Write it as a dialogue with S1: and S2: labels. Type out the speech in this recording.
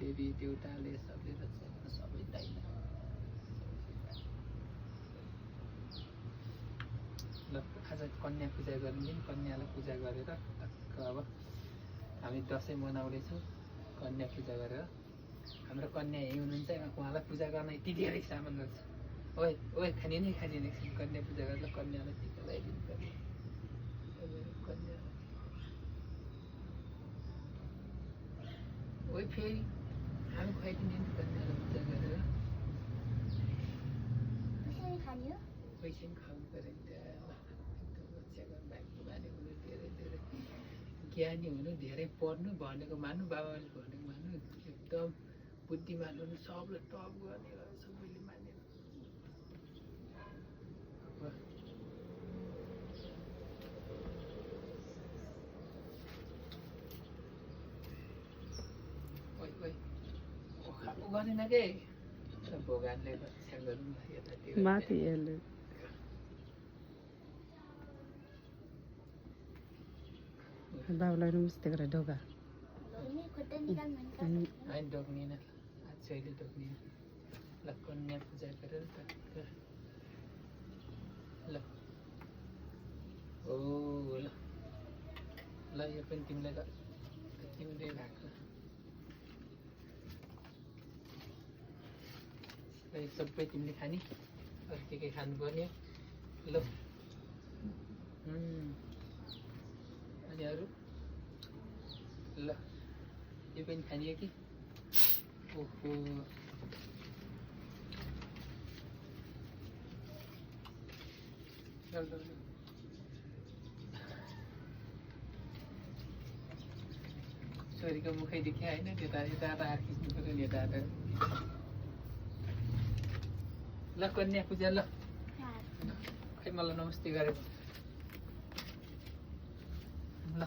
S1: देवी देउताले सबैले सबै दाइला ल आज कन्या पूजा गर्ने कन्यालाई पूजा गरेर अब हामी दसैँ मनाउँदैछौँ कन्या पूजा गरेर हाम्रो कन्या यही हुनुहुन्छ उहाँलाई पूजा गर्न यति धेरै सामानहरू छ ओए ओए खाने नै कन्या पूजा गरेर कन्यालाई टिका लगाइदिनु पर्ने कन्या ओए फेरि हामी खुवाइदिने नि कन्यालाई पूजा गरेर पैसा पनि खानु पऱ्यो नि ज्ञानी हुनु धेरै पढ्नु भनेको मान्नु बाबाले भनेको मान्नु एकदम बुद्धिमान हुनु सबले टप गर्ने सबैले माने गरेन के भगवानले रक्षा गर्नु
S2: माथि हेर्नु बाबुलाई नमस्ते गरेर ढोका
S1: होइन ढोक्निन अहिले ढोक्निन ल कन्या पूजा गरेर ल ओ ल ल यो पनि तिमीले तिमीले राख सबै तिमीले खाने अरू के खानु पर्ने ल अनि अरू ल यो पनि खानियो कि ओहो छोरीको मुखै देखिया होइन यता यता हात खिच्नु पऱ्यो नि यता ल कन्या पूजा ल खै मलाई नमस्ते गरे ल